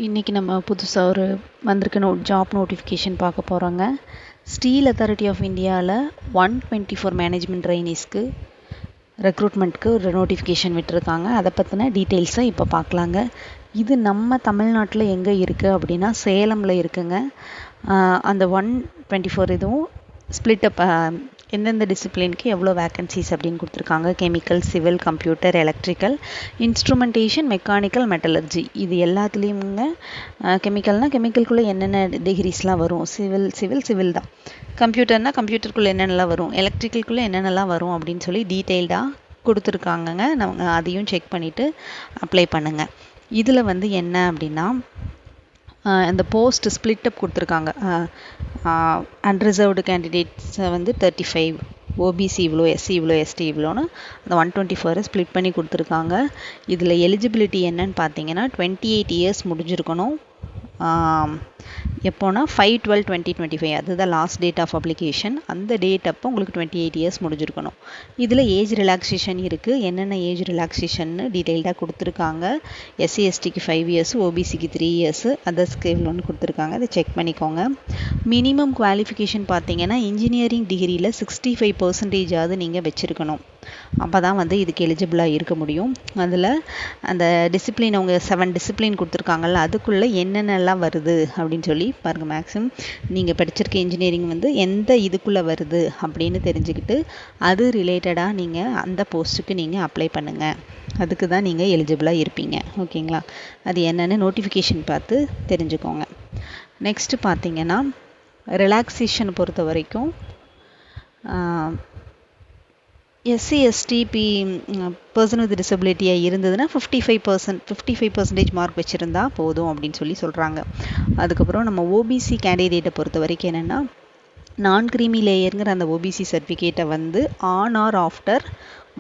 இன்றைக்கி நம்ம புதுசாக ஒரு வந்திருக்க ஜாப் நோட்டிஃபிகேஷன் பார்க்க போகிறோங்க. ஸ்டீல் அத்தாரிட்டி ஆஃப் இந்தியாவில் 124 மேனேஜ்மெண்ட் ட்ரைனிஸ்க்கு ரெக்ரூட்மெண்ட்க்கு ஒரு நோட்டிஃபிகேஷன் விட்டுருக்காங்க. அதை பற்றின டீட்டெயில்ஸை இப்போ பார்க்கலாங்க. இது நம்ம தமிழ்நாட்டில் எங்கே இருக்குது அப்படின்னா சேலமில் இருக்குங்க. அந்த 124 இதுவும் ஸ்ப்ளிட் அப் எந்தெந்த டிசிப்ளினுக்கு எவ்வளோ வேக்கன்சிஸ் அப்படின்னு கொடுத்துருக்காங்க. Chemical, civil, computer, electrical, instrumentation, mechanical, metallurgy இது எல்லாத்துலேயுமுங்க. கெமிக்கல்னால் கெமிக்கலுக்குள்ளே என்னென்ன டிகிரிஸ்லாம் வரும், சிவில் தான். கம்ப்யூட்டர்னால் கம்ப்யூட்டருக்குள்ளே என்னென்னலாம் வரும், எலக்ட்ரிக்கலுக்குள்ளே என்னென்னலாம் வரும் அப்படின்னு சொல்லி டீட்டெயில்டாக கொடுத்துருக்காங்கங்க. நம்ம அதையும் செக் பண்ணிவிட்டு அப்ளை பண்ணுங்கள். இதில் வந்து என்ன அப்படின்னா அந்த போஸ்ட் ஸ்ப்ளிட் அப் கொடுத்துருக்காங்க. அன்ரிசர்வ்டு கேண்டிடேட்ஸை வந்து 35, ஓபிசி இவ்வளோ, எஸ்சி இவ்வளோ, எஸ்டி இவ்வளோன்னு அந்த 124 ஸ்ப்ளிட் பண்ணி கொடுத்துருக்காங்க. இதில் எலிஜிபிலிட்டி என்னன்னு பார்த்தீங்கன்னா 28 இயர்ஸ் முடிஞ்சிருக்கணும். எப்போனா 5/12/2025 அதுதான் லாஸ்ட் டேட் ஆஃப் அப்ளிகேஷன். அந்த டேட் அப்போ உங்களுக்கு 28 இயர்ஸ் முடிஞ்சிருக்கணும். இதில் ஏஜ் ரிலாக்ஸேஷன் இருக்குது. என்னென்ன ஏஜ் ரிலாக்ஸேஷன்னு டீட்டெயில்டாக கொடுத்துருக்காங்க. எஸ்சி எஸ்டிக்கு 5 இயர்ஸ், ஓபிசிக்கு 3 இயர்ஸ், அதர்ஸ்க்கு இவ்வளோன்னு கொடுத்துருக்காங்க. அதை செக் பண்ணிக்கோங்க. மினிமம் குவாலிஃபிகேஷன் பார்த்தீங்கன்னா இன்ஜினியரிங் டிகிரியில் 65% நீங்கள் வச்சுருக்கணும். அப்போ தான் வந்து இதுக்கு எலிஜிபிளாக இருக்க முடியும். அதில் அந்த டிசிப்ளின் அவங்க 7 டிசிப்ளின் கொடுத்துருக்காங்கல்ல, அதுக்குள்ளே என்னென்னலாம் வருது அப்படின்னு சொல்லி பாருங்கள். மேக்ஸிமம் நீங்கள் படிச்சிருக்க இன்ஜினியரிங் வந்து எந்த இதுக்குள்ளே வருது அப்படின்னு தெரிஞ்சுக்கிட்டு அது ரிலேட்டடாக நீங்கள் அந்த போஸ்ட்டுக்கு நீங்கள் அப்ளை பண்ணுங்கள். அதுக்கு தான் நீங்கள் எலிஜிபிளாக இருப்பீங்க. ஓகேங்களா? அது என்னென்னு நோட்டிஃபிகேஷன் பார்த்து தெரிஞ்சுக்கோங்க. நெக்ஸ்ட்டு பார்த்தீங்கன்னா ரிலாக்ஸேஷன் பொறுத்த வரைக்கும் எஸ்சி எஸ்டிபி பர்சன் வித் டிசபிலிட்டியாக இருந்ததுன்னா 55% மார்க் வச்சுருந்தா போதும் அப்படின்னு சொல்கிறாங்க. அதுக்கப்புறம் நம்ம ஓபிசி கேண்டிடேட்டை பொறுத்த வரைக்கும் என்னென்னா நான் கிரீமி லேயருங்கிற அந்த ஓபிசி சர்டிஃபிகேட்டை வந்து ஆன் ஆர் ஆஃப்டர்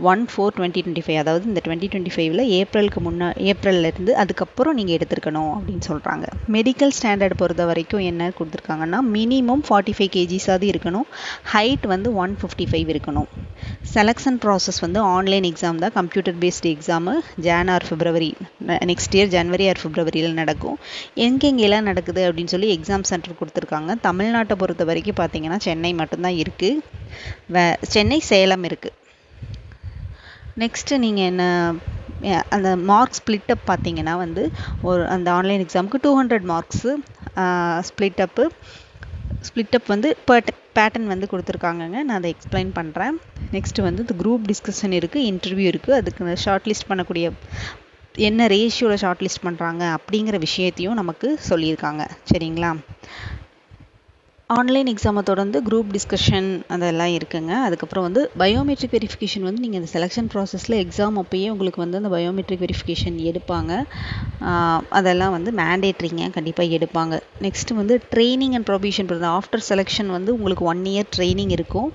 1/4/2025 அதாவது இந்த 2025 ஏப்ரல்லேருந்து அதுக்கப்புறம் நீங்கள் எடுத்துருக்கணும் அப்படின்னு சொல்கிறாங்க. மெடிக்கல் ஸ்டாண்டர்ட் பொறுத்த வரைக்கும் என்ன கொடுத்துருக்காங்கன்னா மினிமம் 45 kgs இருக்கணும். ஹைட் வந்து 155 இருக்கணும். செலெக்ஷன் ப்ராசஸ் வந்து ஆன்லைன் எக்ஸாம் தான். Computer based exam February next year ஜனவரி ஆர் பிப்ரவரியில் நடக்கும். எங்கெங்கெல்லாம் நடக்குது அப்படின்னு சொல்லி எக்ஸாம் சென்டர் கொடுத்துருக்காங்க. தமிழ்நாட்டை பொறுத்த வரைக்கும் பார்த்தீங்கன்னா சென்னை மட்டும்தான் இருக்குது. சென்னை, சேலம் இருக்குது. நெக்ஸ்ட்டு நீங்கள் என்ன அந்த மார்க் ஸ்ப்ளிட்டப் பார்த்தீங்கன்னா வந்து ஒரு அந்த ஆன்லைன் எக்ஸாமுக்கு 200 மார்க்ஸு ஸ்ப்ளிட்டப் வந்து பேட்டர்ன் வந்து கொடுத்துருக்காங்கங்க. நான் அதை எக்ஸ்பிளைன் பண்ணுறேன். நெக்ஸ்ட்டு வந்து இந்த குரூப் டிஸ்கஷன் இருக்குது, இன்டர்வியூ இருக்குது. அதுக்கு ஷார்ட் லிஸ்ட் பண்ணக்கூடிய என்ன ரேஷியோவில் ஷார்ட் லிஸ்ட் பண்ணுறாங்க அப்படிங்கிற விஷயத்தையும் நமக்கு சொல்லியிருக்காங்க. சரிங்களா? ஆன்லைன் எக்ஸாமை தொடர்ந்து குரூப் டிஸ்கஷன் அதெல்லாம் இருக்குங்க. அதுக்கப்புறம் வந்து பயோமெட்ரிக் வெரிஃபிகேஷன் வந்து நீங்கள் இந்த செலெக்ஷன் ப்ராசஸில் எக்ஸாம் அப்போயே உங்களுக்கு வந்து அந்த பயோமெட்ரிக் வெரிஃபிகேஷன் எடுப்பாங்க. அதெல்லாம் வந்து மேண்டேட்ரிங்க, கண்டிப்பாக எடுப்பாங்க. நெக்ஸ்ட்டு வந்து training and probation after selection வந்து உங்களுக்கு 1 இயர் ட்ரைனிங் இருக்கும்.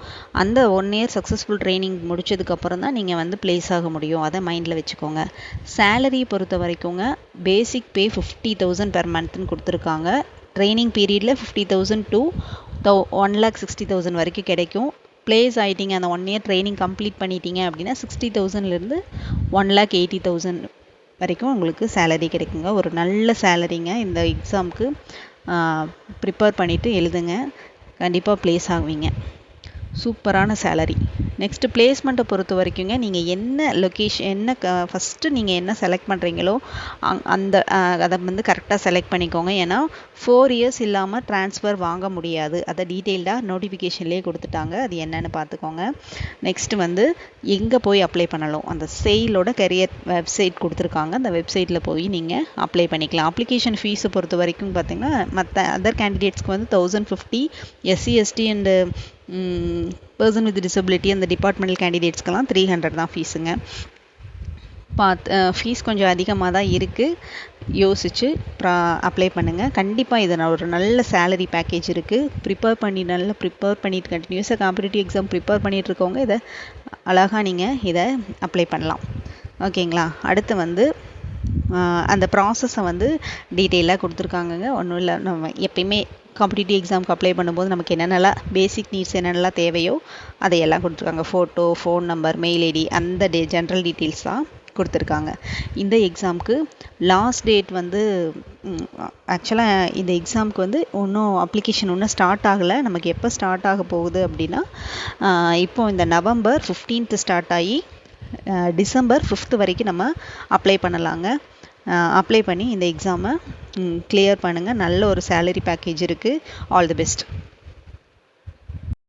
அந்த 1 இயர் சக்ஸஸ்ஃபுல் ட்ரைனிங் முடிச்சதுக்கப்புறம் தான் நீங்கள் வந்து பிளேஸ் ஆக முடியும். அதை மைண்டில் வச்சுக்கோங்க. சேலரி பொறுத்த வரைக்குங்க பேசிக் பே 50,000 பெர் மந்த்னு கொடுத்துருக்காங்க. ட்ரைனிங் பீரியடில் 50,000 to 1,60,000 வரைக்கும் கிடைக்கும். பிளேஸ் ஆகிட்டீங்க, அந்த 1 இயர் ட்ரைனிங் கம்ப்ளீட் பண்ணிட்டீங்க அப்படின்னா 60,000லேருந்து 1,80,000 வரைக்கும் உங்களுக்கு சேலரி கிடைக்குங்க. ஒரு நல்ல சேலரிங்க. இந்த எக்ஸாமுக்கு ப்ரிப்பேர் பண்ணிவிட்டு எழுதுங்க, கண்டிப்பாக பிளேஸ் ஆகுவீங்க. சூப்பரான சேலரி. நெக்ஸ்ட்டு பிளேஸ்மெண்ட்டை பொறுத்த வரைக்குங்க நீங்கள் என்ன லொக்கேஷன் ஃபஸ்ட்டு நீங்கள் என்ன செலக்ட் பண்ணுறீங்களோ அதை வந்து கரெக்டாக செலக்ட் பண்ணிக்கோங்க. ஏன்னா 4 இயர்ஸ் இல்லாமல் ட்ரான்ஸ்ஃபர் வாங்க முடியாது. அதை டீட்டெயில்டாக நோட்டிஃபிகேஷன்லேயே கொடுத்துட்டாங்க. அது என்னென்னு பார்த்துக்கோங்க. நெக்ஸ்ட்டு வந்து எங்கே போய் அப்ளை பண்ணலாம், அந்த செயிலோட கரியர் வெப்சைட் கொடுத்துருக்காங்க. அந்த வெப்சைட்டில் போய் நீங்கள் அப்ளை பண்ணிக்கலாம். அப்ளிகேஷன் ஃபீஸை பொறுத்த வரைக்கும் பார்த்திங்கன்னா மற்ற அதர் கேண்டிடேட்ஸ்க்கு வந்து 1,050, SC ST and person with disability அந்த டிபார்ட்மெண்டல் கேண்டிடேட்ஸ்க்கெல்லாம் 300 தான் ஃபீஸுங்க. ஃபீஸ் கொஞ்சம் அதிகமாக தான் இருக்குது. யோசித்து அப்ளை பண்ணுங்கள். கண்டிப்பாக இது ஒரு நல்ல சேலரி பேக்கேஜ் இருக்குது. நல்லா ப்ரிப்பேர் பண்ணிட்டு கண்டினியூஸாக காம்படிட்டிவ் எக்ஸாம் ப்ரிப்பேர் பண்ணிகிட்டு இருக்கவங்க இதை அழகாக நீங்கள் இதை அப்ளை பண்ணலாம். ஓகேங்களா? அடுத்து வந்து அந்த ப்ராசஸை வந்து டீட்டெயிலாக கொடுத்துருக்காங்கங்க. ஒன்றும் இல்லை, நம்ம எப்பயுமே காம்படிட்டிவ் எக்ஸாமுக்கு அப்ளை பண்ணும்போது நமக்கு என்னென்னலாம் பேசிக் நீட்ஸ் என்னென்னலாம் தேவையோ அதையெல்லாம் கொடுத்துருக்காங்க. Photo, phone number, mail ID அந்த ஜென்ரல் டீட்டெயில்ஸ் தான் கொடுத்துருக்காங்க. இந்த எக்ஸாமுக்கு லாஸ்ட் டேட் வந்து ஆக்சுவலாக இந்த எக்ஸாமுக்கு வந்து இன்னும் அப்ளிகேஷன் இன்னும் ஸ்டார்ட் ஆகலை. நமக்கு எப்போ ஸ்டார்ட் ஆக போகுது அப்படின்னா இப்போ இந்த நவம்பர் 15th ஸ்டார்ட் ஆகி டிசம்பர் 5th வரைக்கும் நம்ம அப்ளை பண்ணலாங்க. அப்ளை பண்ணி இந்த எக்ஸாமை கிளியர் பண்ணுங்கள். நல்ல ஒரு சேலரி பேக்கேஜ் இருக்குது. All the best.